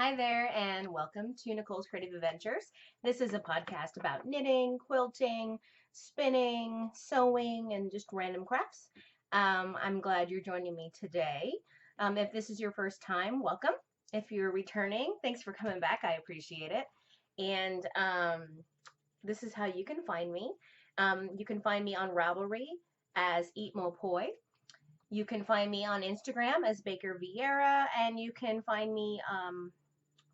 Hi there, and welcome to Nicole's Creative Adventures. This is a podcast about knitting, quilting, spinning, sewing, and just random crafts. I'm glad you're joining me today. If this is your first time, welcome. If you're returning, thanks for coming back. I appreciate it. And this is how you can find me. You can find me on Ravelry as Eat Mo Poi. You can find me on Instagram as Baker Vieira, and you can find me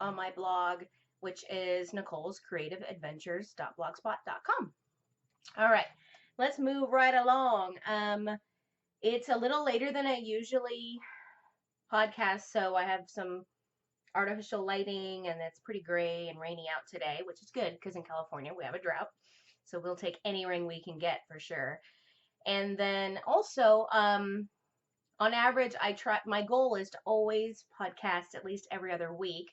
on my blog, which is nicolescreativeadventures.blogspot.com. All right, let's move right along. It's a little later than I usually podcast, so I have some artificial lighting, and it's pretty gray and rainy out today, which is good because in California we have a drought. So we'll take any rain we can get for sure. And then also, on average, my goal is to always podcast at least every other week.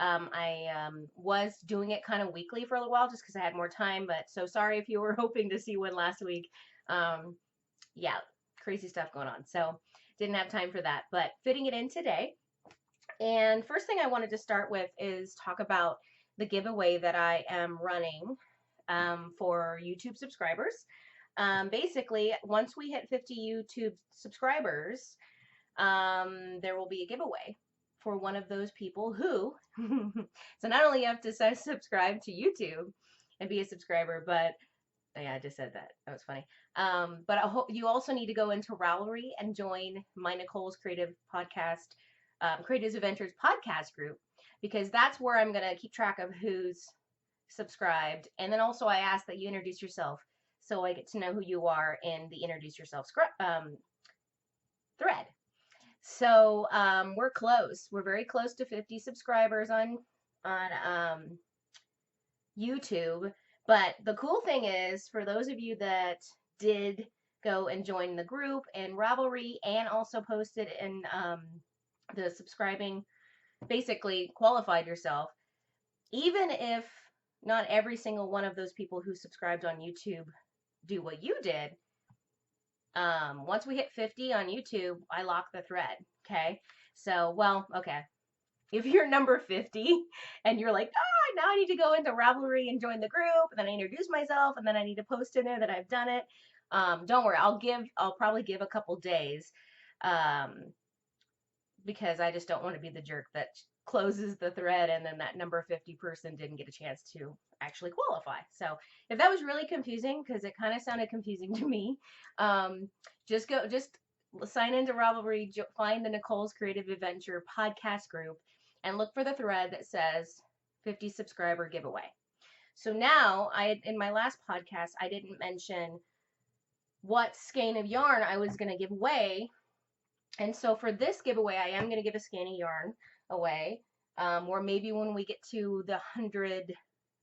I was doing it kind of weekly for a little while just because I had more time, but so sorry if you were hoping to see one last week. Yeah, crazy stuff going on. So didn't have time for that, but fitting it in today. And first thing I wanted to start with is talk about the giveaway that I am running for YouTube subscribers. Basically, once we hit 50 YouTube subscribers, there will be a giveaway for one of those people who, so not only you have to subscribe to YouTube and be a subscriber, but yeah, I just said that. That was funny. But you also need to go into Ravelry and join my Nicole's Creative Podcast, Creatives Adventures podcast group, because that's where I'm going to keep track of who's subscribed. And then also I ask that you introduce yourself so I get to know who you are in the introduce yourself thread. So we're close. We're very close to 50 subscribers on YouTube. But the cool thing is, for those of you that did go and join the group and Ravelry and also posted in the subscribing, basically qualified yourself, even if not every single one of those people who subscribed on YouTube do what you did, once we hit 50 on YouTube, I lock the thread. Okay. So, well, okay. If you're number 50 and you're like, now I need to go into Ravelry and join the group, and then I introduce myself, and then I need to post in there that I've done it. Don't worry, I'll probably give a couple days, because I just don't want to be the jerk that closes the thread and then that number 50 person didn't get a chance to actually qualify. So if that was really confusing, because it kind of sounded confusing to me, just sign into Ravelry, find the Nicole's Creative Adventure podcast group, and look for the thread that says 50 subscriber giveaway. So now, in my last podcast, I didn't mention what skein of yarn I was going to give away. And so for this giveaway, I am going to give a skein of yarn away. Or maybe when we get to the 100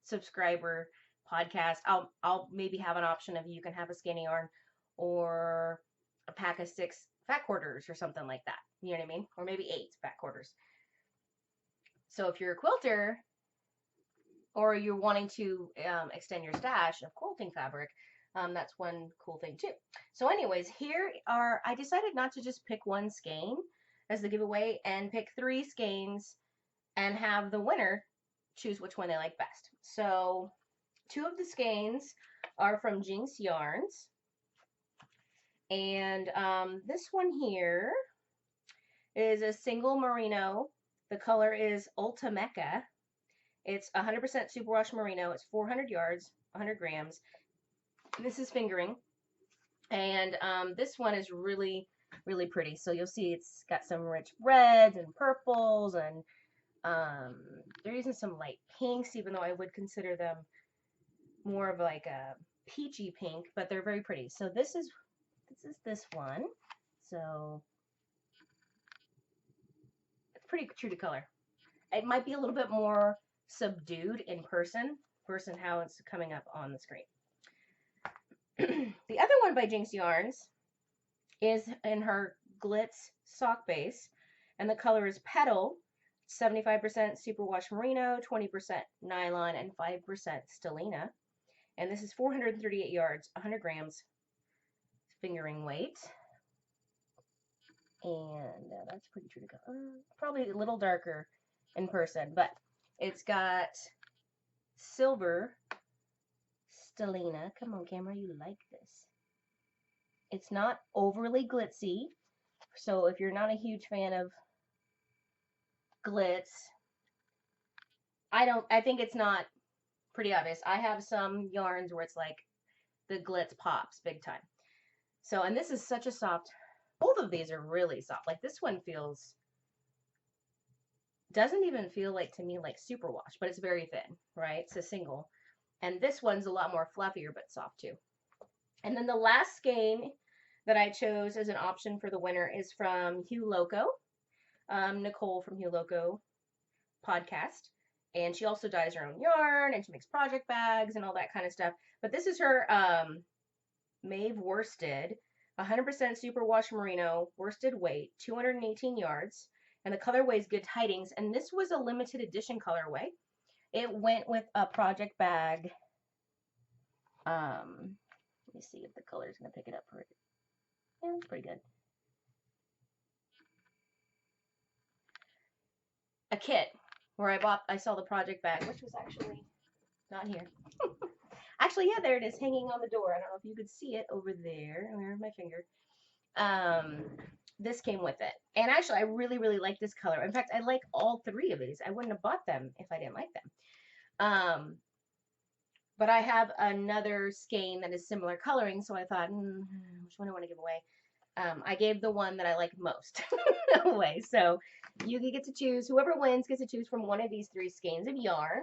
subscriber podcast, I'll maybe have an option of you can have a skein of yarn or a pack of 6 fat quarters or something like that. You know what I mean? Or maybe 8 fat quarters. So if you're a quilter or you're wanting to extend your stash of quilting fabric, that's one cool thing too. So anyways, I decided not to just pick one skein as the giveaway and pick 3 skeins and have the winner choose which one they like best. So 2 of the skeins are from Jinx Yarns. And this one here is a single merino. The color is Ultimeca. It's 100% superwash merino. It's 400 yards, 100 grams. This is fingering. And this one is really, really pretty. So you'll see it's got some rich reds and purples, and they're using some light pinks, even though I would consider them more of like a peachy pink, but they're very pretty. So this is this one. So it's pretty true to color. It might be a little bit more subdued in person versus how it's coming up on the screen. The other one by Jinx Yarns is in her Glitz sock base, and the color is Petal, 75% superwash merino, 20% nylon, and 5% stellina. And this is 438 yards, 100 grams fingering weight. And that's pretty true to color. Probably a little darker in person, but it's got silver stellina. Come on, camera, you like this. It's not overly glitzy, so if you're not a huge fan of glitz, I think it's not pretty obvious. I have some yarns where it's like the glitz pops big time. So, and this is such a soft, both of these are really soft. Like this one doesn't even feel like to me like superwash, but it's very thin, right? It's a single. And this one's a lot more fluffier, but soft too. And then the last skein that I chose as an option for the winter is from Hue Loco, Nicole from Hue Loco podcast. And she also dyes her own yarn and she makes project bags and all that kind of stuff. But this is her Maeve worsted, 100% superwash merino, worsted weight, 218 yards. And the colorway is Good Tidings. And this was a limited edition colorway. It went with a project bag. Let me see if the color is going to pick it up for it. Yeah, it's pretty good. A kit where I saw the project bag, which was actually not here. Actually, yeah, there it is, hanging on the door. I don't know if you could see it over there. Where's my finger? This came with it. And actually, I really, really like this color. In fact, I like all three of these. I wouldn't have bought them if I didn't like them. But I have another skein that is similar coloring, so I thought, which one do I want to give away? I gave the one that I like most away. So you get to choose. Whoever wins gets to choose from one of these three skeins of yarn.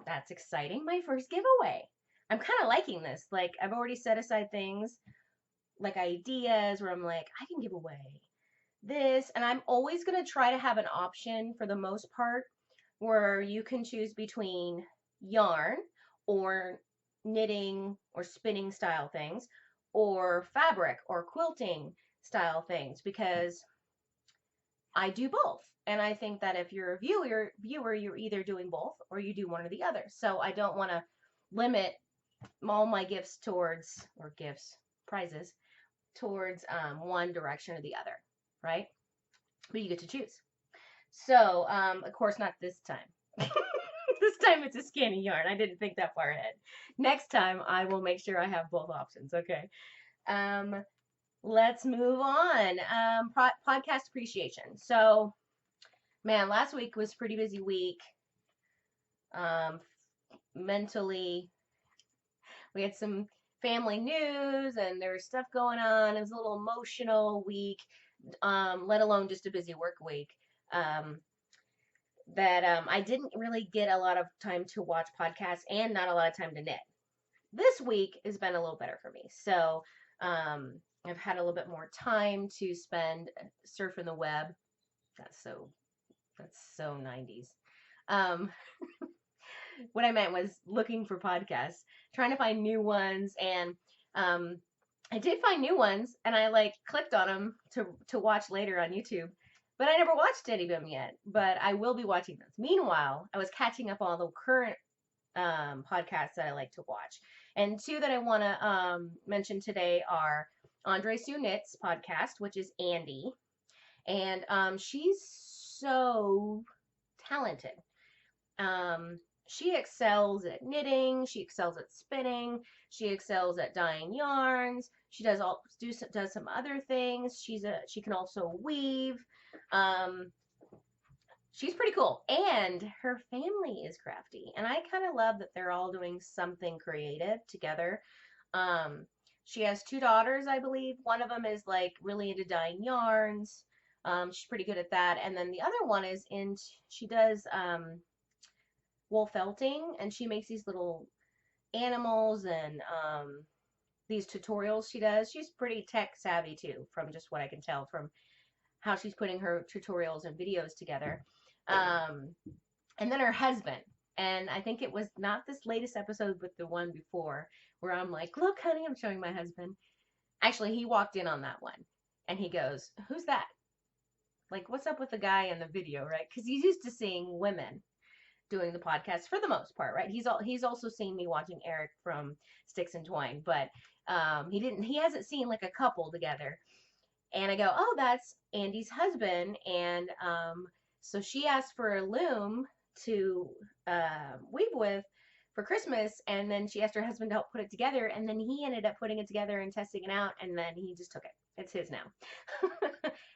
That's exciting. My first giveaway. I'm kind of liking this. Like, I've already set aside things, like ideas, where I'm like, I can give away this. And I'm always going to try to have an option, for the most part, where you can choose between yarn or knitting or spinning style things, or fabric or quilting style things, because I do both. And I think that if you're a viewer, you're either doing both or you do one or the other. So I don't want to limit all my gifts towards, or gifts, prizes, towards one direction or the other, right? But you get to choose. So, of course, not this time. This time it's a skinny yarn. I didn't think that far ahead. Next time I will make sure I have both options. Okay. Let's move on. Podcast appreciation. So, man, last week was a pretty busy week. Mentally, we had some family news and there was stuff going on. It was a little emotional week, let alone just a busy work week. I didn't really get a lot of time to watch podcasts and not a lot of time to knit. This week has been a little better for me. So I've had a little bit more time to spend surfing the web. That's so 90s. What I meant was looking for podcasts, trying to find new ones, and I did find new ones, and I like clicked on them to watch later on YouTube. But I never watched any of them yet, but I will be watching those. Meanwhile, I was catching up on all the current podcasts that I like to watch. And two that I want to mention today are Andre Sue Knits podcast, which is Andy. And she's so talented. She excels at knitting. She excels at spinning. She excels at dyeing yarns. She does some other things. She can also weave. She's pretty cool, and her family is crafty, and I kind of love that they're all doing something creative together. She has two daughters, I believe. One of them is like really into dyeing yarns. She's pretty good at that, and then the other one is she does wool felting, and she makes these little animals and these tutorials she does. She's pretty tech savvy too, from just what I can tell from how she's putting her tutorials and videos together. And then her husband, and I think it was not this latest episode, but the one before, where I'm like, look, honey, I'm showing my husband. Actually, he walked in on that one, and he goes, who's that? Like, what's up with the guy in the video, right? Because he's used to seeing women doing the podcast for the most part, right? He's also seen me watching Eric from Sticks and Twine, but he hasn't seen like a couple together. And I go, oh, that's Andy's husband, and So she asked for a loom to weave with for Christmas, and then she asked her husband to help put it together, and then he ended up putting it together and testing it out, and then he just took it. It's his now.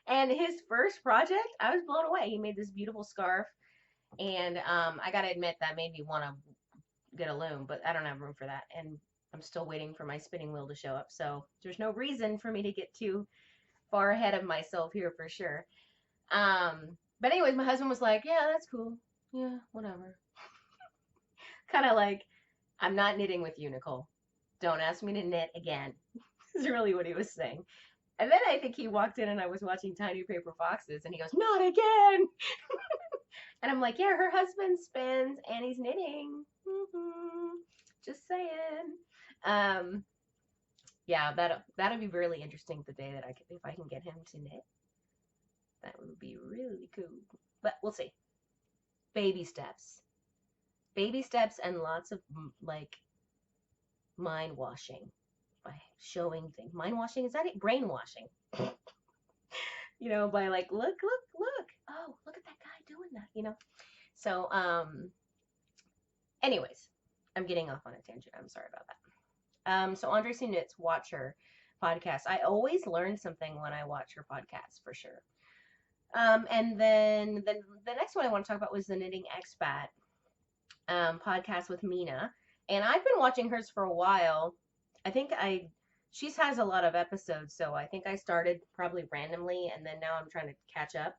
And his first project, I was blown away. He made this beautiful scarf, and I gotta admit that made me want to get a loom, but I don't have room for that, and I'm still waiting for my spinning wheel to show up. So there's no reason for me to get too far ahead of myself here for sure. But anyways, my husband was like, "Yeah, that's cool. Yeah, whatever." Kind of like, "I'm not knitting with you, Nicole. Don't ask me to knit again." Is really what he was saying. And then I think he walked in and I was watching Tiny Paper Foxes and he goes, "Not again." And I'm like, "Yeah, her husband spins and he's knitting." Just saying. Um, yeah, that'll be really interesting the day that if I can get him to knit. That would be really cool. But we'll see. Baby steps. Baby steps and lots of like mind washing by showing things. Mind washing, is that it? Brainwashing. By like, look. Oh, look at that guy doing that. So, anyways, I'm getting off on a tangent. I'm sorry about that. So Andre C. Knits, watch her podcast. I always learn something when I watch her podcast for sure. And then the next one I want to talk about was the Knitting Expat podcast with Mina. And I've been watching hers for a while. I think she has a lot of episodes, so I think I started probably randomly, and then now I'm trying to catch up.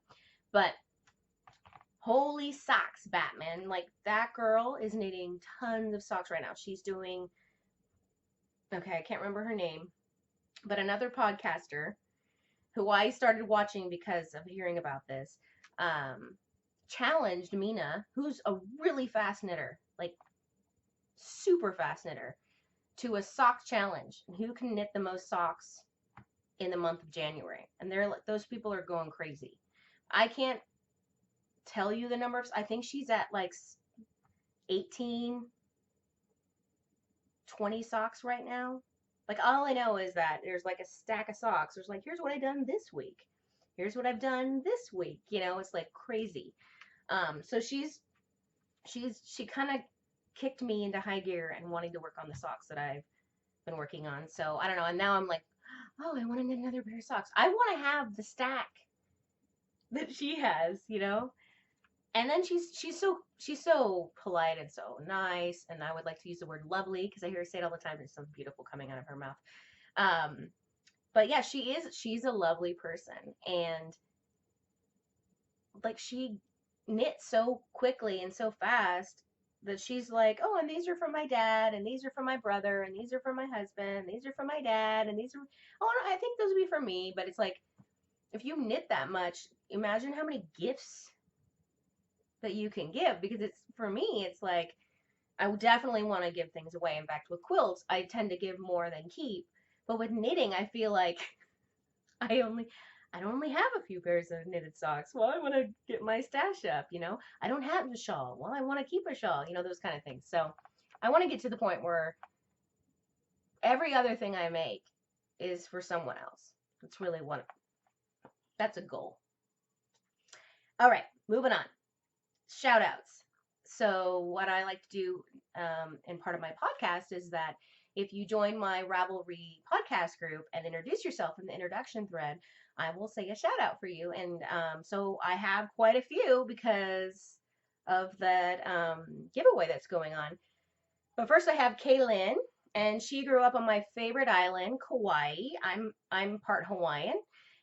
But holy socks, Batman. Like, that girl is knitting tons of socks right now. She's doing, okay, I can't remember her name, but another podcaster who I started watching because of hearing about this, challenged Mina, who's a really fast knitter, like super fast knitter, to a sock challenge. Who can knit the most socks in the month of January? And they're like, those people are going crazy. I can't tell you the numbers. I think she's at like 18, 20 socks right now. Like, all I know is that there's like a stack of socks. There's like, here's what I've done this week. Here's what I've done this week. It's like crazy. So she kind of kicked me into high gear and wanting to work on the socks that I've been working on. So I don't know. And now I'm like, oh, I want to knit another pair of socks. I want to have the stack that she has, And then she's so polite and so nice. And I would like to use the word lovely because I hear her say it all the time. It's so beautiful coming out of her mouth. But yeah, she's a lovely person, and like, she knits so quickly and so fast that she's like, oh, and these are from my dad, and these are from my brother, and these are from my husband, and these are from my dad, and these are, oh, no, I think those would be for me. But it's like, if you knit that much, imagine how many gifts that you can give, because for me, it's like, I would definitely want to give things away. In fact, with quilts, I tend to give more than keep. But with knitting, I feel like I only have a few pairs of knitted socks. Well, I want to get my stash up, I don't have a shawl. Well, I want to keep a shawl, those kind of things. So I want to get to the point where every other thing I make is for someone else. That's a goal. All right, moving on. Shout outs. So what I like to do in part of my podcast is that if you join my Ravelry podcast group and introduce yourself in the introduction thread, I will say a shout out for you. And so I have quite a few because of that giveaway that's going on. But first I have Kaylin, and she grew up on my favorite island, Kauai. I'm part Hawaiian.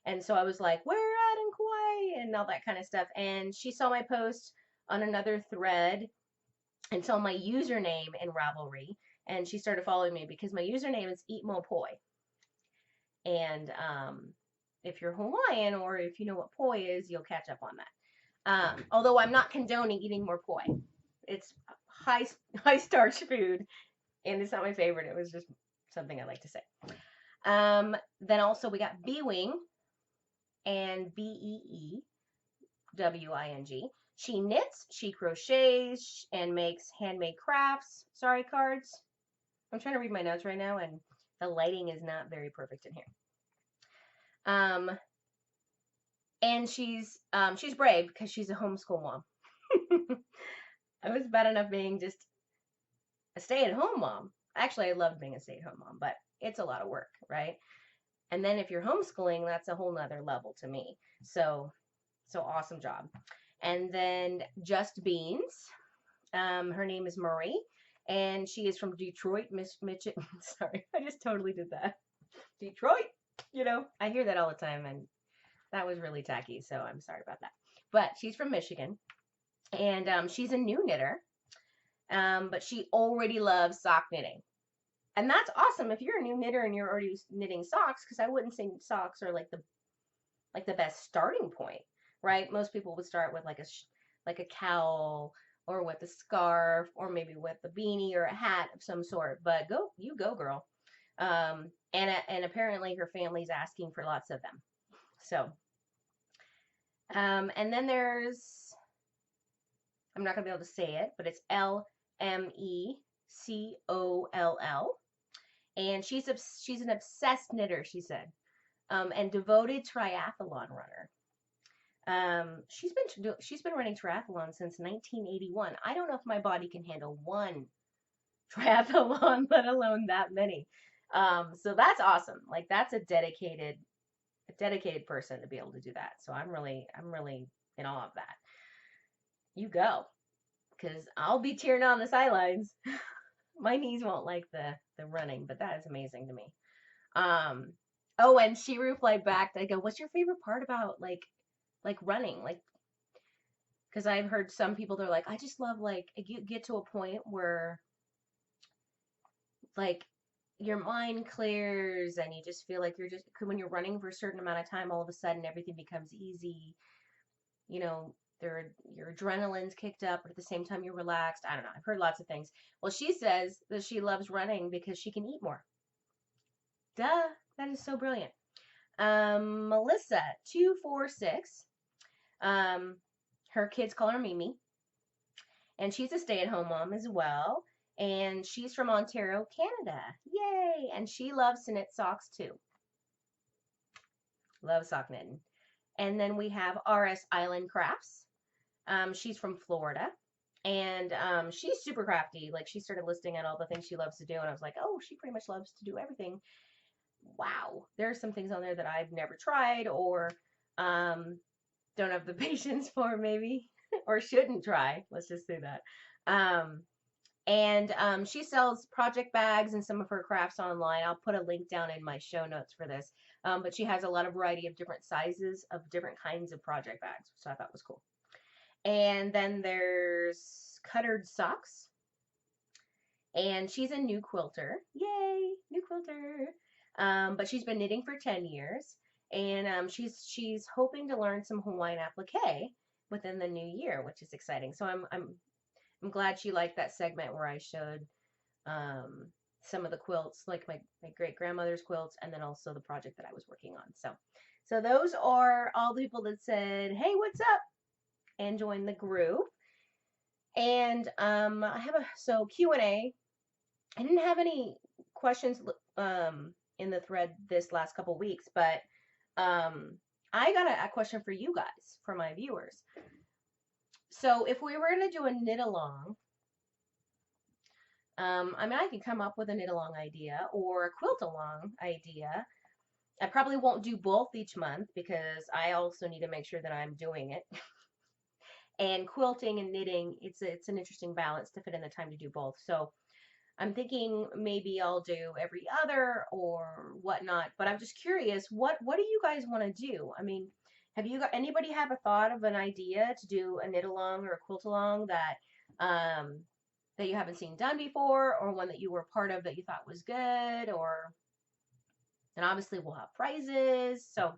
And so I was like, where at in Kauai? And all that kind of stuff. And she saw my post on another thread and saw my username in Ravelry, and she started following me because my username is Eat Mo Poi. And if you're Hawaiian, or if you know what poi is, you'll catch up on that. Although I'm not condoning eating more poi. It's high starch food, and it's not my favorite. It was just something I like to say. Then also we got B-Wing, and Beewing. She knits, she crochets, and makes handmade crafts. Sorry, cards. I'm trying to read my notes right now, and the lighting is not very perfect in here. And she's brave because she's a homeschool mom. I was bad enough being just a stay-at-home mom. Actually, I loved being a stay-at-home mom, but it's a lot of work, right? And then if you're homeschooling, that's a whole nother level to me. So awesome job. And then Just Beans. Her name is Marie, and she is from Detroit, Michigan. Sorry, I just totally did that. Detroit. I hear that all the time, and that was really tacky, so I'm sorry about that. But she's from Michigan, and she's a new knitter, but she already loves sock knitting. And that's awesome if you're a new knitter and you're already knitting socks, because I wouldn't say socks are like the best starting point, right? Most people would start with like a cowl or with a scarf or maybe with a beanie or a hat of some sort. But you go, girl. And apparently her family's asking for lots of them. So, and then I'm not gonna be able to say it, but it's Lmecoll, and she's an obsessed knitter, she said, and devoted triathlon runner. She's been running triathlon since 1981. I don't know if my body can handle one triathlon, let alone that many. So that's awesome. Like that's a dedicated person to be able to do that. So I'm really in awe of that. You go, because I'll be cheering on the sidelines. My knees won't like the running, but that is amazing to me. Um, oh, and she replied back. I go, "What's your favorite part about like running? Like, because I've heard some people they're like, I just love like you get to a point where like your mind clears and you just feel like you're just when you're running for a certain amount of time, all of a sudden everything becomes easy. You know, your adrenaline's kicked up, but at the same time you're relaxed. I don't know. I've heard lots of things. Well, she says that she loves running because she can eat more. Duh, that is so brilliant. Melissa 246. Um, her kids call her Mimi, and she's a stay-at-home mom as well. And she's from Ontario, Canada. Yay! And she loves to knit socks too. Love sock knitting. And then we have RS Island Crafts. She's from Florida. And she's super crafty. Like she started listing out all the things she loves to do, and I was like, oh, she pretty much loves to do everything. Wow, there are some things on there that I've never tried or don't have the patience for, maybe, or shouldn't try. Let's just say that. Um, and she sells project bags and some of her crafts online. I'll put a link down in my show notes for this. But she has a lot of variety of different sizes of different kinds of project bags, so I thought was cool. And then there's Cuttered Socks, and she's a new quilter. Yay, new quilter! But she's been knitting for 10 years, and she's hoping to learn some Hawaiian applique within the new year, which is exciting. So I'm glad she liked that segment where I showed some of the quilts, like my great grandmother's quilts, and then also the project that I was working on. So those are all the people that said, "Hey, what's up?" and joined the group. And I have a Q&A. I didn't have any questions in the thread this last couple weeks, but I got a question for you guys, for my viewers. So if we were going to do a knit along, I mean, I could come up with a knit along idea or a quilt along idea. I probably won't do both each month because I also need to make sure that I'm doing it. And quilting and knitting, it's an interesting balance to fit in the time to do both. So I'm thinking maybe I'll do every other or whatnot. But I'm just curious, what do you guys want to do? I mean, anybody have a thought of an idea to do a knit along or a quilt along that you haven't seen done before, or one that you were part of that you thought was good, or and obviously we'll have prizes. So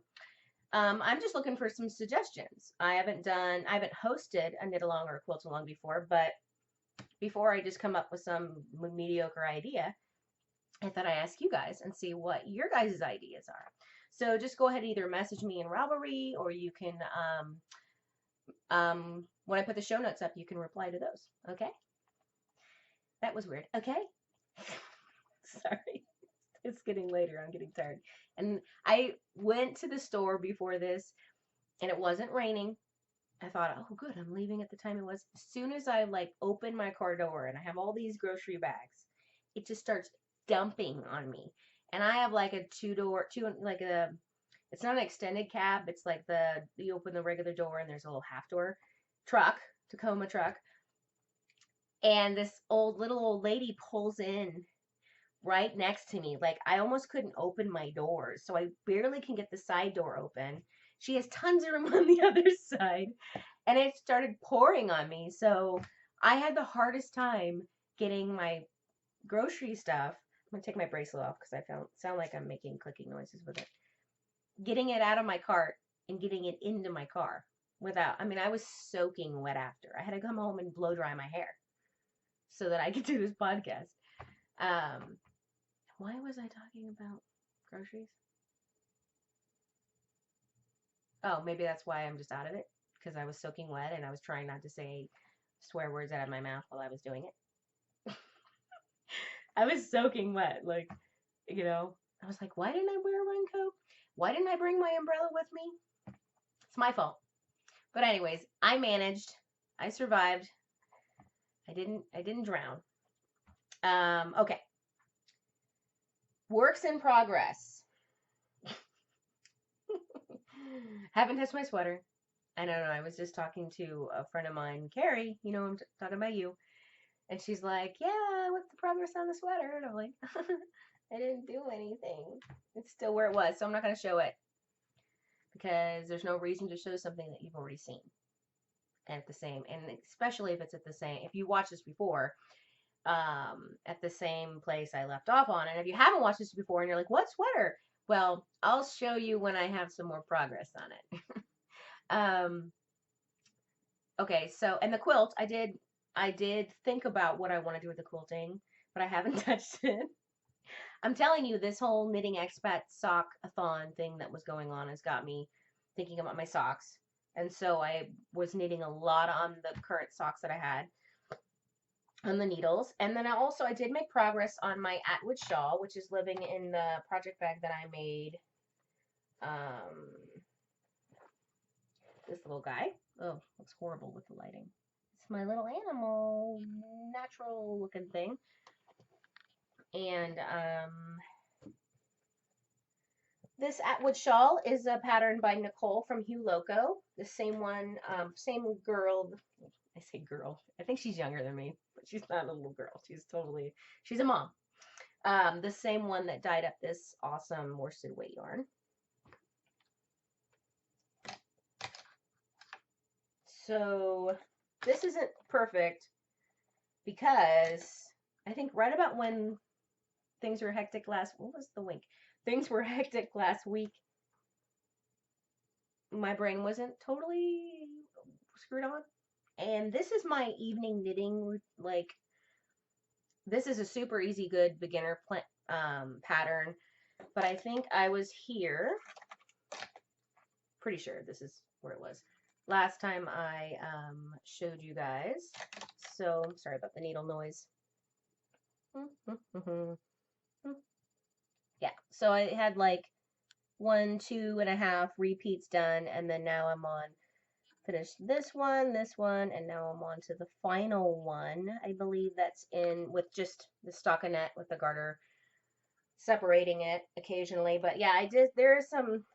I'm just looking for some suggestions. I haven't hosted a knit along or a quilt along before, but before I just come up with some mediocre idea, I thought I'd ask you guys and see what your guys' ideas are. So just go ahead and either message me in Ravelry, or you can, when I put the show notes up, you can reply to those. Okay? That was weird. Okay? Sorry. It's getting later. I'm getting tired. And I went to the store before this, and it wasn't raining. I thought, oh, good, I'm leaving at the time it was. As soon as I like open my car door and I have all these grocery bags, it just starts dumping on me. And I have like a like a, it's not an extended cab. It's like you open the regular door and there's a little half door truck, Tacoma truck. And this little old lady pulls in right next to me. Like I almost couldn't open my doors. So I barely can get the side door open. She has tons of room on the other side. And it started pouring on me. So I had the hardest time getting my grocery stuff. I'm gonna take my bracelet off because I sound like I'm making clicking noises with it. Getting it out of my cart and getting it into my car without. I mean, I was soaking wet after. I had to come home and blow dry my hair so that I could do this podcast. Why was I talking about groceries? Oh, maybe that's why I'm just out of it because I was soaking wet and I was trying not to say swear words out of my mouth while I was doing it. I was soaking wet, like, I was like, why didn't I wear a raincoat? Why didn't I bring my umbrella with me? It's my fault. But anyways, I managed. I survived. I didn't drown. Okay. Works in progress. Haven't touched my sweater. I don't know. I was just talking to a friend of mine, Carrie. I'm talking about you. And she's like, yeah, what's the progress on the sweater? And I'm like, I didn't do anything. It's still where it was. So I'm not going to show it because there's no reason to show something that you've already seen. And especially if it's if you watched this before, at the same place I left off on. And if you haven't watched this before and you're like, what sweater? Well, I'll show you when I have some more progress on it. Okay, so, and the quilt, I did think about what I want to do with the quilting, but I haven't touched it. I'm telling you, this whole knitting expat sock-a-thon thing that was going on has got me thinking about my socks. And so I was knitting a lot on the current socks that I had on the needles. And then I did make progress on my Atwood shawl, which is living in the project bag that I made. This little guy. Oh, looks horrible with the lighting. It's my little animal, natural looking thing. And this Atwood shawl is a pattern by Nicole from Hue Loco. The same one, same girl. I say girl. I think she's younger than me, but she's not a little girl. She's a mom. The same one that dyed up this awesome worsted weight yarn. So this isn't perfect because I think right about when things were hectic Things were hectic last week. My brain wasn't totally screwed on. And this is my evening knitting, this is a super easy, good beginner pattern. But I think I was here. Pretty sure this is where it was. Last time I showed you guys. So, sorry about the needle noise. Yeah, so I had like 1, 2.5 repeats done, and then now I'm on, finished this one, and now I'm on to the final one. I believe that's in with just the stockinette with the garter separating it occasionally. But yeah, there's some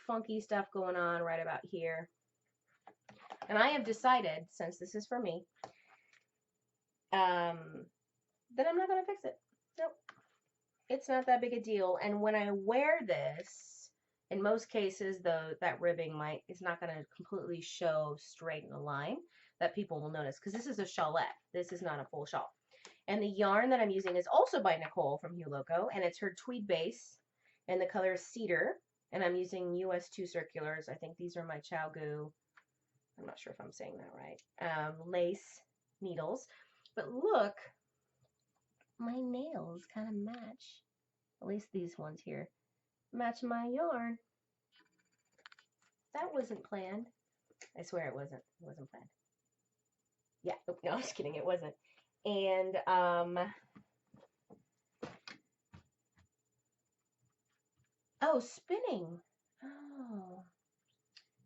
funky stuff going on right about here. And I have decided, since this is for me, that I'm not going to fix it. Nope. It's not that big a deal. And when I wear this, in most cases, though, that ribbing is not going to completely show straight in a line that people will notice, because this is a shawlette. This is not a full shawl. And the yarn that I'm using is also by Nicole from Hue Loco, and it's her tweed base, and the color is cedar, and I'm using US 2 circulars. I think these are my ChiaoGoo, I'm not sure if I'm saying that right, lace needles. But look, my nails kind of match, at least these ones here, match my yarn. That wasn't planned. I swear it wasn't. It wasn't planned. Yeah, no, I'm just kidding. It wasn't. And, oh, spinning. Oh,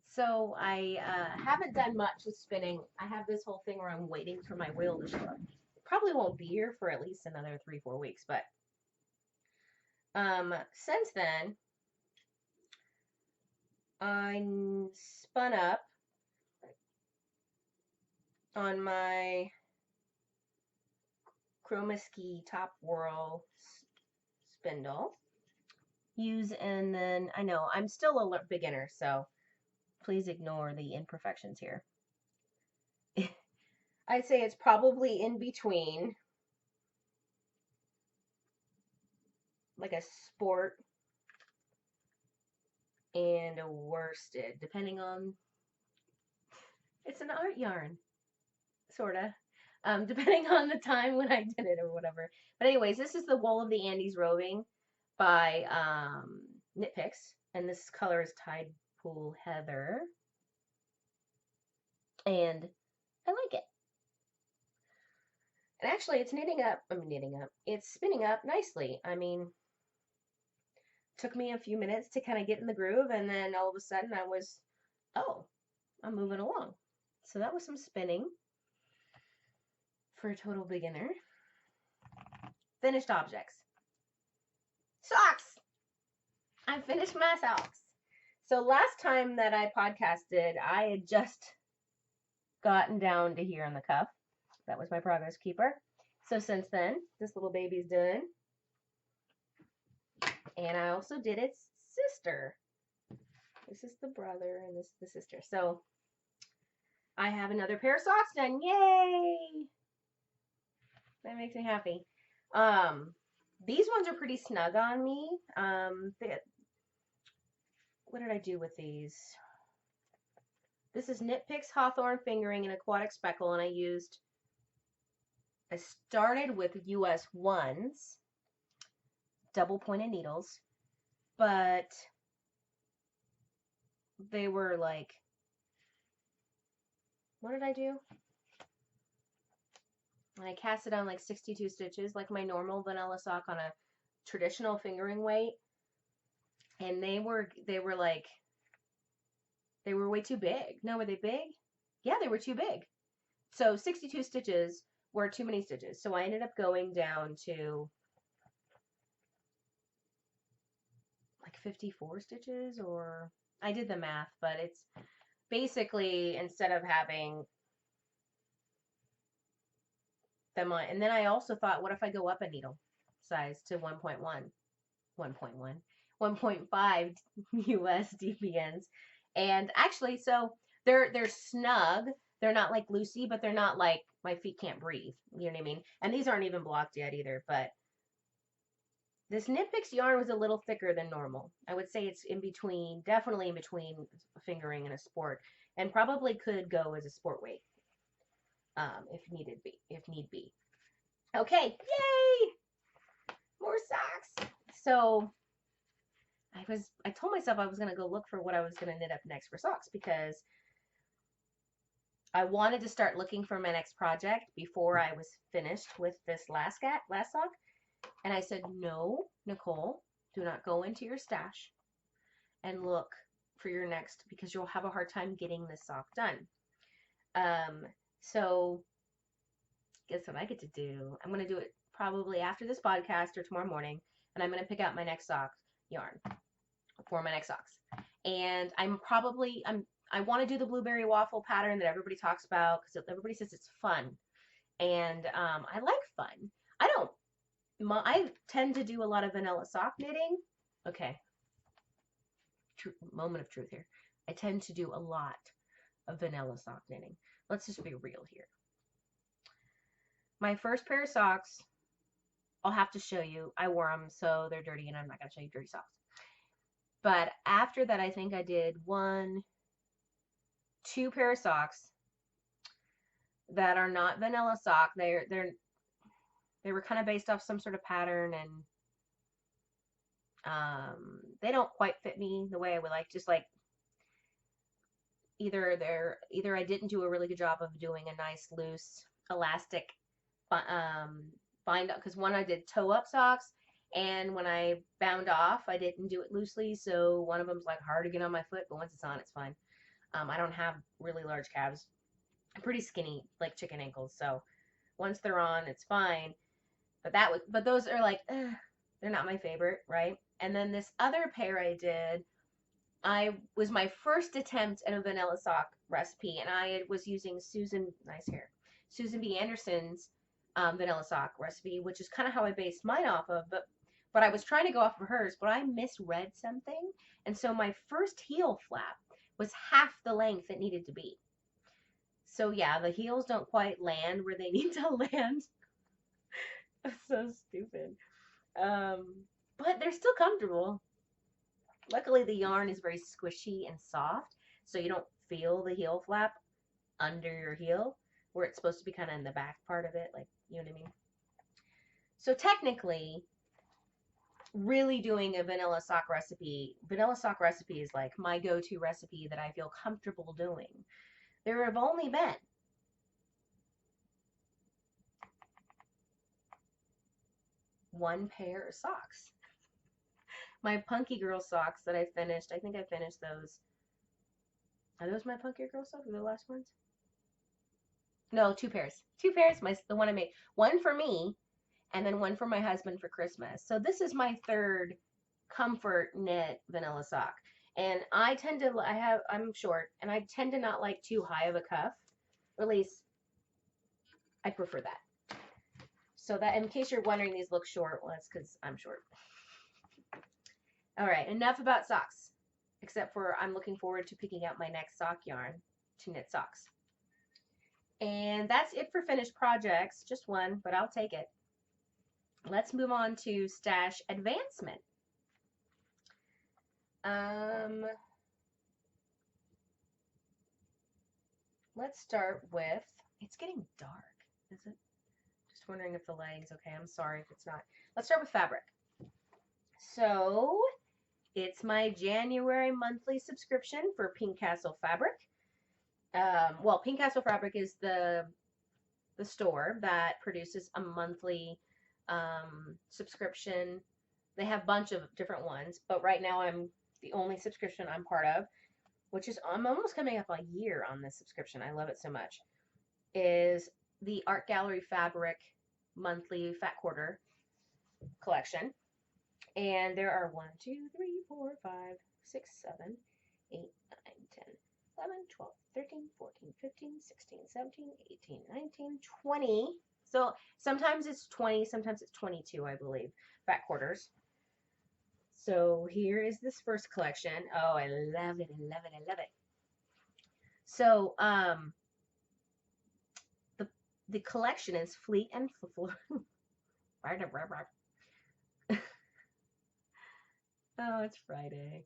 So I haven't done much with spinning. I have this whole thing where I'm waiting for my wheel to show up. Probably won't be here for at least another 3-4 weeks, but since then I spun up on my Chromaski Top Whirl spindle. And then I know I'm still a beginner, so please ignore the imperfections here. I'd say it's probably in between like a sport and a worsted, depending on, it's an art yarn, sorta. Depending on the time when I did it or whatever. But anyways, this is the Wool of the Andes Roving by Knit Picks, and this color is Tide Pool Heather, and I like it. And actually, it's it's spinning up nicely. I mean, took me a few minutes to kind of get in the groove, and then all of a sudden I was, oh, I'm moving along. So that was some spinning for a total beginner. Finished objects. Socks! I finished my socks. So last time that I podcasted, I had just gotten down to here on the cuff. That was my progress keeper. So since then, this little baby's done. And I also did its sister. This is the brother and this is the sister. So I have another pair of socks done. Yay! That makes me happy. These ones are pretty snug on me. What did I do with these? This is Knit Picks Hawthorne Fingering and Aquatic Speckle, and I started with US 1s, double pointed needles, but they were like, what did I do? I casted on like 62 stitches, like my normal vanilla sock on a traditional fingering weight, and they were way too big. No, were they big? Yeah, they were too big. So 62 stitches were too many stitches. So I ended up going down to like 54 stitches, or I did the math, but it's basically, instead of having them on, and then I also thought, what if I go up a needle size to 1.5 US DPNs? And actually, so they're snug. They're not like loosey, but they're not like my feet can't breathe. You know what I mean? And these aren't even blocked yet either, but this Knit Picks yarn was a little thicker than normal. I would say it's in between, definitely in between fingering and a sport, and probably could go as a sport weight, if need be. Okay, yay! More socks. So I told myself I was gonna go look for what I was gonna knit up next for socks, because I wanted to start looking for my next project before I was finished with this last sock. And I said, no, Nicole, do not go into your stash and look for your next, because you'll have a hard time getting this sock done. So guess what I get to do? I'm going to do it probably after this podcast or tomorrow morning, and I'm going to pick out my next sock yarn for my next socks. And I want to do the blueberry waffle pattern that everybody talks about, because everybody says it's fun. And I like fun. I tend to do a lot of vanilla sock knitting. Okay. Moment of truth here. I tend to do a lot of vanilla sock knitting. Let's just be real here. My first pair of socks, I'll have to show you. I wore them, so they're dirty, and I'm not going to show you dirty socks. But after that, I think I did 2 pair of socks that are not vanilla sock. They were kind of based off some sort of pattern, and they don't quite fit me the way I would like. Just like either I didn't do a really good job of doing a nice loose elastic bind up, because one I did toe up socks, and when I bound off I didn't do it loosely, so one of them's like hard to get on my foot, but once it's on it's fine. I don't have really large calves. I'm pretty skinny, like chicken ankles. So once they're on, it's fine. But those are like, they're not my favorite, right? And then this other pair I did, I was my first attempt at a vanilla sock recipe, and I was using nice hair, Susan B. Anderson's vanilla sock recipe, which is kind of how I based mine off of. But I was trying to go off of hers, but I misread something, and so my first heel flap was half the length it needed to be. So yeah, the heels don't quite land where they need to land. So stupid. Um, but they're still comfortable. Luckily, the yarn is very squishy and soft, so you don't feel the heel flap under your heel, where it's supposed to be kind of in the back part of it, like, you know what I mean? So technically, really doing a vanilla sock recipe is like my go-to recipe that I feel comfortable doing. There have only been one pair of socks. My Punky Girl socks that I finished, I think I finished those. Are those my Punky Girl socks? Are the last ones? No, two pairs. Two pairs. The one I made. One for me, and then one for my husband for Christmas. So this is my third comfort knit vanilla sock. And I'm short, and I tend to not like too high of a cuff. Or at least I prefer that. So that, in case you're wondering, these look short. Well, that's because I'm short. All right, enough about socks. Except for I'm looking forward to picking out my next sock yarn to knit socks. And that's it for finished projects. Just one, but I'll take it. Let's move on to stash advancement. Let's start with, it's getting dark, is it? Just wondering if the lighting's okay. I'm sorry if it's not. Let's start with fabric. So it's my January monthly subscription for Pink Castle Fabric. Well, Pink Castle Fabric is the store that produces a monthly subscription. They have a bunch of different ones, but right now I'm the only subscription I'm part of, which is, I'm almost coming up a year on this subscription. I love it so much. Is the Art Gallery Fabric monthly Fat Quarter collection. And there are 1, 2, 3, 4, 5, 6, 7, 8, 9, 10, 11, 12, 13, 14, 15, 16, 17, 18, 19, 20. So sometimes it's 20, sometimes it's 22, I believe, fat quarters. So here is this first collection. Oh, I love it, I love it, I love it. So the collection is Fleet and Oh, it's Friday.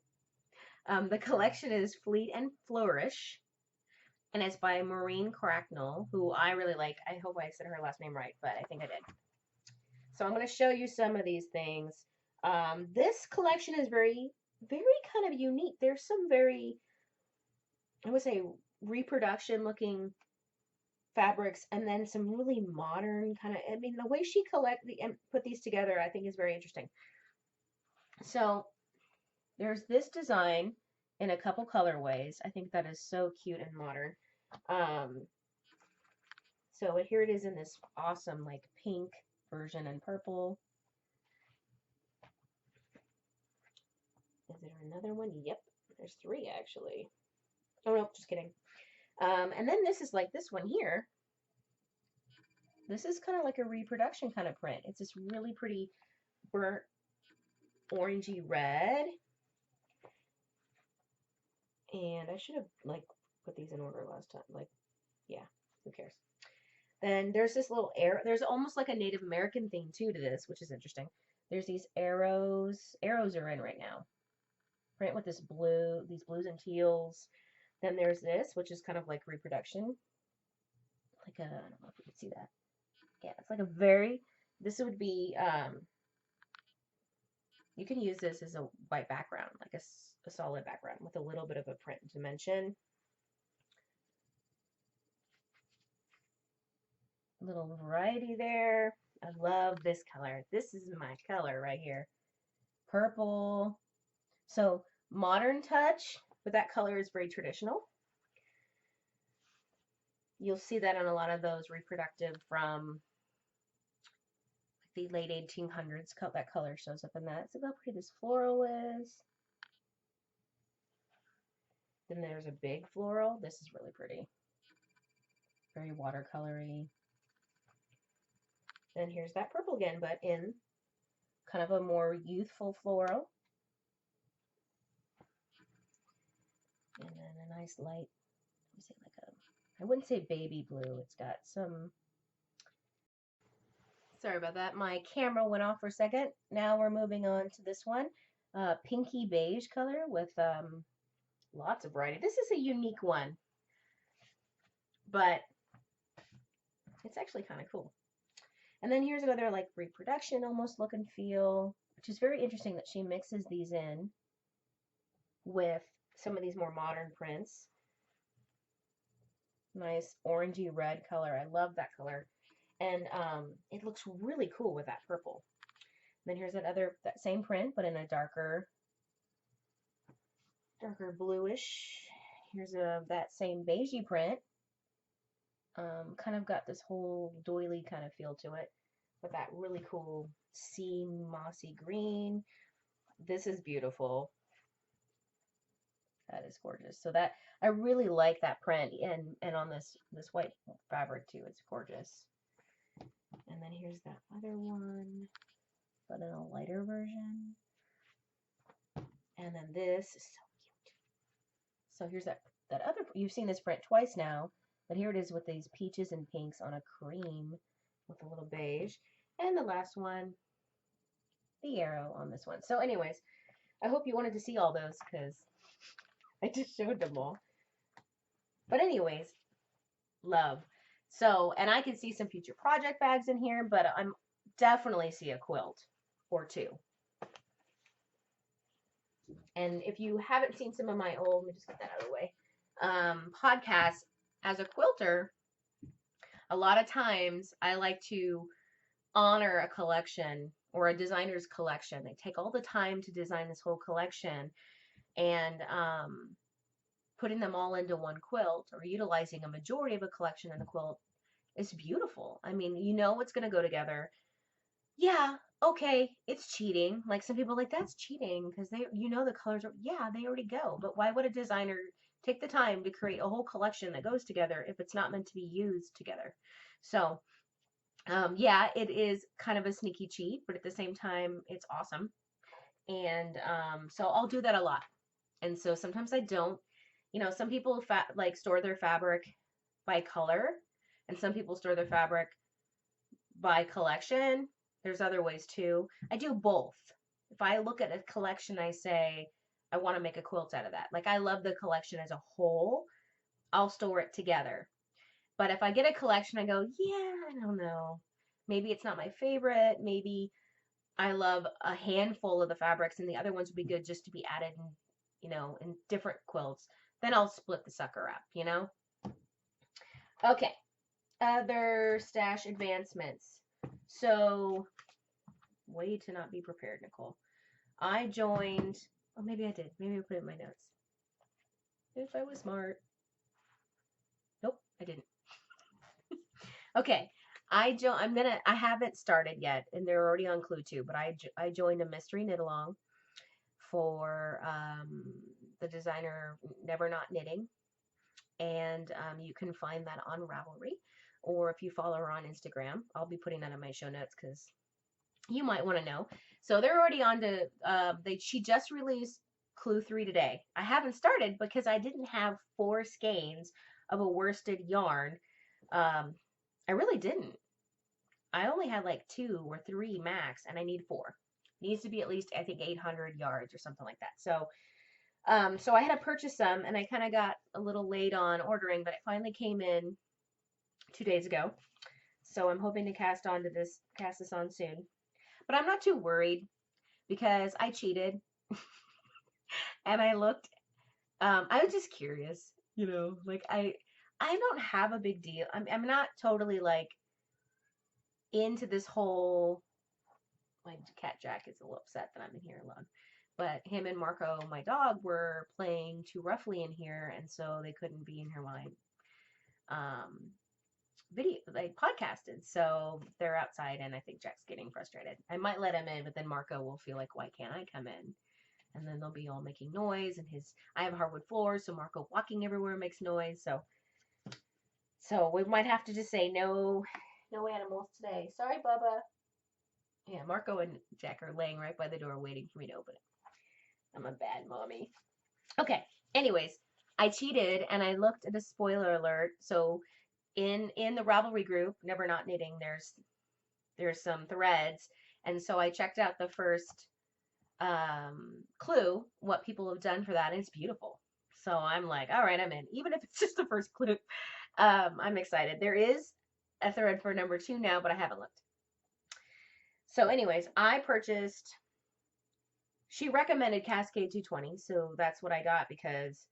The collection is Fleet and Flourish, and it's by Maureen Cracknell, who I really like. I hope I said her last name right, but I think I did. So I'm going to show you some of these things. This collection is very, very kind of unique. There's some very, I would say, reproduction looking fabrics, and then some really modern kind of, I mean, the way she put these together, I think is very interesting. So there's this design in a couple colorways. I think that is so cute and modern. So here it is in this awesome like pink version and purple. Is there another one? Yep, there's 3 actually. Oh no, just kidding. And then this is like this one here. This is kind of like a reproduction kind of print. It's this really pretty burnt orangey red. And I should have like put these in order last time. Like, yeah, who cares? Then there's this little arrow. There's almost like a Native American theme too to this, which is interesting. There's these arrows. Arrows are in right now. Print with this blue, these blues and teals. Then there's this, which is kind of like reproduction. Like a, I don't know if you can see that. Yeah, it's like a very, this would be, you can use this as a white background, like a solid background with a little bit of a print dimension. A little variety there. I love this color. This is my color right here. Purple. So modern touch, but that color is very traditional. You'll see that on a lot of those reproductive from the late 1800s. That color shows up in that. So how pretty this floral is. Then there's a big floral. This is really pretty. Very watercolory. And here's that purple again, but in kind of a more youthful floral. And then a nice light, let me say like a, I wouldn't say baby blue. It's got some, sorry about that. My camera went off for a second. Now we're moving on to this one. Pinky beige color with lots of variety. This is a unique one, but it's actually kind of cool. And then here's another like reproduction almost look and feel, which is very interesting that she mixes these in with some of these more modern prints. Nice orangey red color. I love that color. And it looks really cool with that purple. Then here's that same print, but in a darker bluish. Here's that same beigey print. Kind of got this whole doily kind of feel to it, with that really cool sea mossy green. This is beautiful. That is gorgeous. So that I really like that print, and on this white fabric too. It's gorgeous. And then here's that other one, but in a lighter version. And then this is so cute. So here's that other. You've seen this print twice now, but here it is with these peaches and pinks on a cream with a little beige. And the last one, the arrow on this one. So anyways, I hope you wanted to see all those because I just showed them all. But anyways, love. So, and I can see some future project bags in here, but I'm definitely see a quilt or two. And if you haven't seen some of my old, let me just get that out of the way, podcasts, as a quilter, a lot of times I like to honor a collection or a designer's collection. They take all the time to design this whole collection, and putting them all into one quilt or utilizing a majority of a collection in a quilt is beautiful. I mean, you know what's going to go together. Yeah, okay, it's cheating. Like some people are like, that's cheating because the colors are, yeah, they already go. But why would a designer take the time to create a whole collection that goes together if it's not meant to be used together? So, yeah, it is kind of a sneaky cheat, but at the same time, it's awesome. And so I'll do that a lot. And so sometimes I don't. Some people like store their fabric by color, and some people store their fabric by collection. There's other ways too. I do both. If I look at a collection, I say, I want to make a quilt out of that. Like I love the collection as a whole. I'll store it together. But if I get a collection, I go, yeah, I don't know. Maybe it's not my favorite. Maybe I love a handful of the fabrics and the other ones would be good just to be added in different quilts. Then I'll split the sucker up, Okay. Other stash advancements. So, way to not be prepared, Nicole. I joined, oh, maybe I did. Maybe I put it in my notes. If I was smart. Nope, I didn't. Okay. I haven't started yet, and they're already on Clue too, but I joined a mystery knit along for the designer Never Not Knitting, and you can find that on Ravelry, or if you follow her on Instagram. I'll be putting that in my show notes because you might want to know. So they're already on to she just released Clue 3 today. I haven't started because I didn't have 4 skeins of a worsted yarn. I really didn't. I only had like 2 or 3 max, and I need 4. Needs to be at least, I think, 800 yards or something like that. So I had to purchase some, and I kind of got a little late on ordering, but it finally came in 2 days ago. So I'm hoping to cast this on soon. But I'm not too worried because I cheated and I looked. I was just curious, like I don't have a big deal. I'm not totally like into this whole. My cat Jack is a little upset that I'm in here alone. But him and Marco, my dog, were playing too roughly in here, and so they couldn't be in here while I video, like podcasted. So they're outside, and I think Jack's getting frustrated. I might let him in, but then Marco will feel like, why can't I come in? And then they'll be all making noise, and I have hardwood floors, so Marco walking everywhere makes noise. So we might have to just say no animals today. Sorry, Bubba. Yeah, Marco and Jack are laying right by the door waiting for me to open it. I'm a bad mommy. Okay. Anyways, I cheated and I looked at a spoiler alert. So in the Ravelry group, Never Not Knitting, there's some threads, and so I checked out the first clue, what people have done for that, and it's beautiful. So I'm like, all right, I'm in, even if it's just the first clue. I'm excited. There is a thread for number 2 now, but I haven't looked. So anyways, I purchased, she recommended Cascade 220, so that's what I got because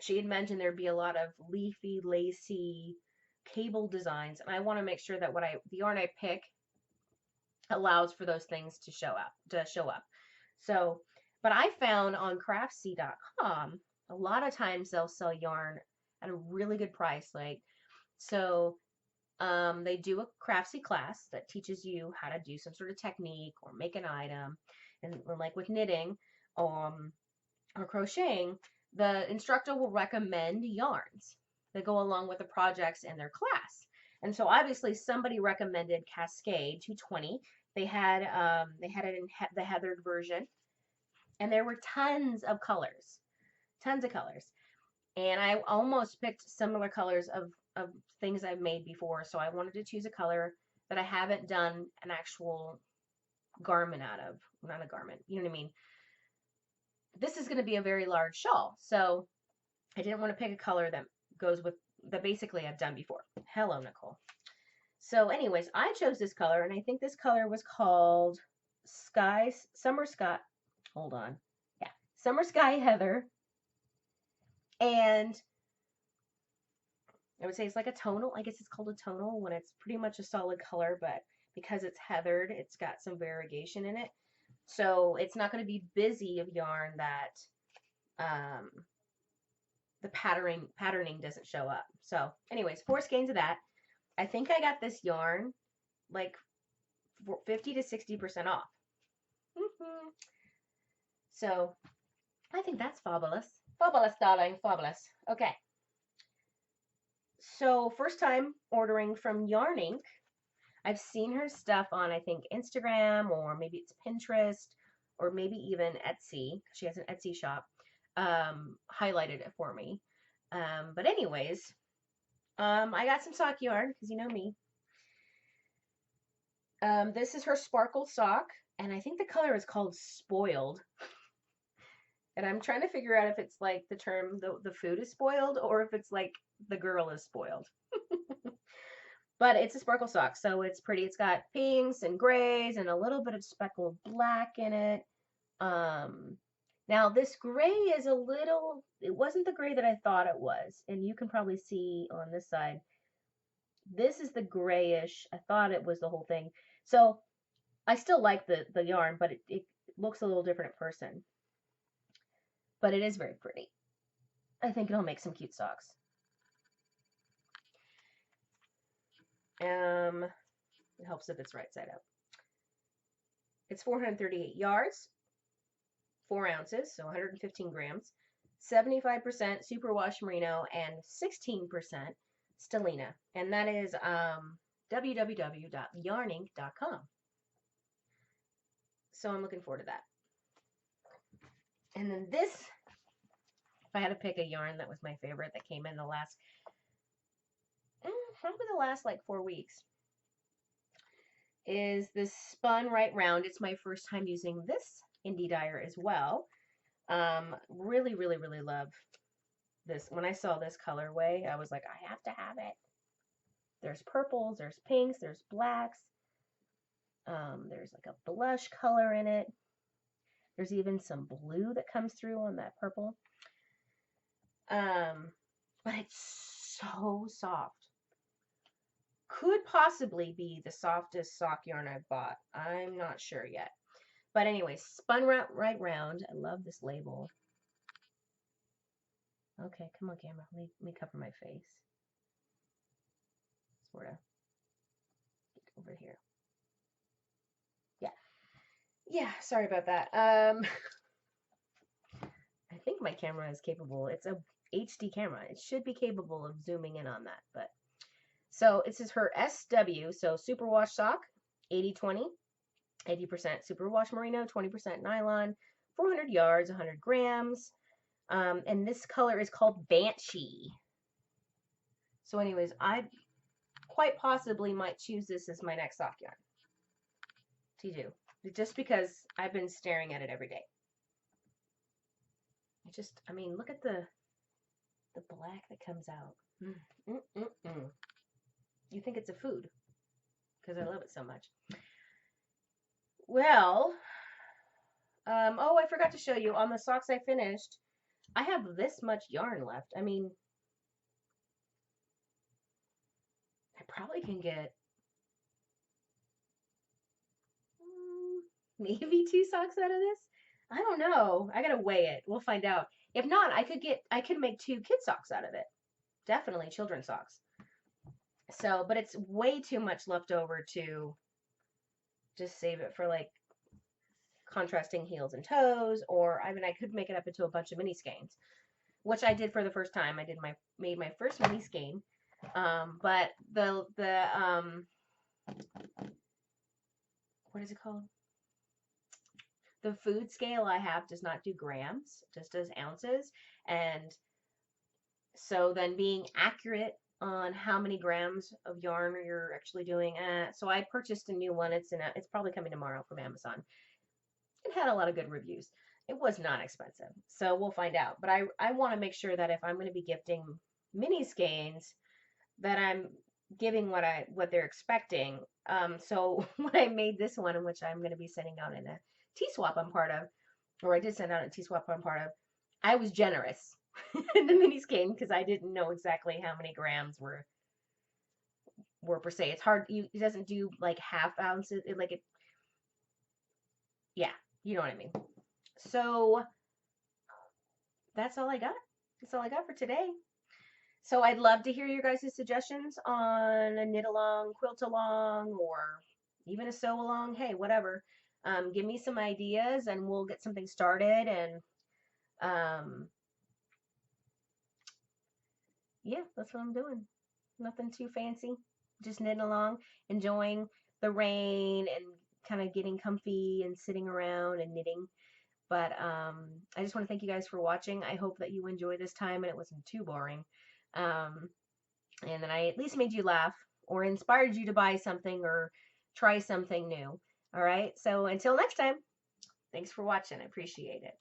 she had mentioned there'd be a lot of leafy, lacy cable designs, and I want to make sure that the yarn I pick allows for those things to show up. So, but I found on craftsy.com, a lot of times they'll sell yarn at a really good price. They do a Craftsy class that teaches you how to do some sort of technique or make an item. And like with knitting or crocheting, the instructor will recommend yarns that go along with the projects in their class. And so obviously somebody recommended Cascade 220. They had it in the heathered version, and there were tons of colors. And I almost picked similar colors of things I've made before, so I wanted to choose a color that I haven't done an actual garment out of. Not a garment, you know what I mean? This is going to be a very large shawl, so I didn't want to pick a color that goes with that basically I've done before. Hello, Nicole. So anyways, I chose this color, and I think this color was called Summer Sky. Hold on. Yeah, Summer Sky Heather. And I would say it's like a tonal. I guess it's called a tonal when it's pretty much a solid color, but because it's heathered, it's got some variegation in it. So it's not going to be busy of yarn that the patterning doesn't show up. So anyways, 4 skeins of that. I think I got this yarn like 50 to 60% off. So I think that's fabulous. Fabulous, darling, fabulous. Okay. So first time ordering from Yarn Ink. I've seen her stuff on, I think, Instagram, or maybe it's Pinterest, or maybe even Etsy. She has an Etsy shop. Highlighted it for me. But anyways, I got some sock yarn, because you know me. This is her sparkle sock, and I think the color is called Spoiled. And I'm trying to figure out if it's like the term, the food is spoiled, or if it's like the girl is spoiled. But it's a sparkle sock, so it's pretty. It's got pinks and grays and a little bit of speckled black in it. Now this gray is it wasn't the gray that I thought it was. And you can probably see on this side, this is the grayish. I thought it was the whole thing. So I still like the yarn, but it looks a little different in person. But it is very pretty. I think it'll make some cute socks. It helps if it's right side up. It's 438 yards, 4 ounces, so 115 grams, 75% superwash merino, and 16% stellina. And that is www.yarnink.com. So I'm looking forward to that. And then this, if I had to pick a yarn that was my favorite that came in the last, probably the last like 4 weeks, is this Spun Right Round. It's my first time using this indie dyer as well. Really, really, really love this. When I saw this colorway, I was like, I have to have it. There's purples, there's pinks, there's blacks. There's like a blush color in it. There's even some blue that comes through on that purple. But it's so soft. Could possibly be the softest sock yarn I've bought. I'm not sure yet. But anyway, Spun Right Round. I love this label. Okay, come on, camera. Let me cover my face. Sort of. Get over here. Yeah. Yeah, sorry about that. I think my camera is capable. It's a HD camera. It should be capable of zooming in on that, but so this is her SW, so superwash sock, 80/20, 80% superwash merino, 20% nylon, 400 yards, 100 grams. And this color is called Banshee. So anyways, I quite possibly might choose this as my next sock yarn to do, just because I've been staring at it every day. I mean, look at the black that comes out. You think it's a food because I love it so much. Well, oh, I forgot to show you on the socks I finished. I have this much yarn left. I mean, I probably can get maybe 2 socks out of this. I don't know. I gotta weigh it. We'll find out. If not, I could make 2 kid socks out of it. Definitely children's socks. So, but it's way too much left over to just save it for like contrasting heels and toes, or I mean, I could make it up into a bunch of mini skeins, which I did for the first time. I made my first mini skein, but the what is it called? The food scale I have does not do grams, just does ounces, and so then being accurate on how many grams of yarn you're actually doing. So I purchased a new one. It's probably coming tomorrow from Amazon. It had a lot of good reviews. It was not expensive, so we'll find out. But I want to make sure that if I'm going to be gifting mini skeins, that I'm giving what they're expecting. So when I made this one, in which I'm going to be sending out in a T-swap I'm part of, or I did send out a T-swap I'm part of, I was generous in the mini skein because I didn't know exactly how many grams were per se. It's hard. It doesn't do like half ounces. Yeah, you know what I mean. So that's all I got. That's all I got for today. So I'd love to hear your guys' suggestions on a knit along, quilt along, or even a sew along. Hey, whatever. Give me some ideas and we'll get something started. And yeah, that's what I'm doing. Nothing too fancy. Just knitting along, enjoying the rain and kind of getting comfy and sitting around and knitting. But I just want to thank you guys for watching. I hope that you enjoy this time and it wasn't too boring. And that I at least made you laugh or inspired you to buy something or try something new. All right. So until next time, thanks for watching. I appreciate it.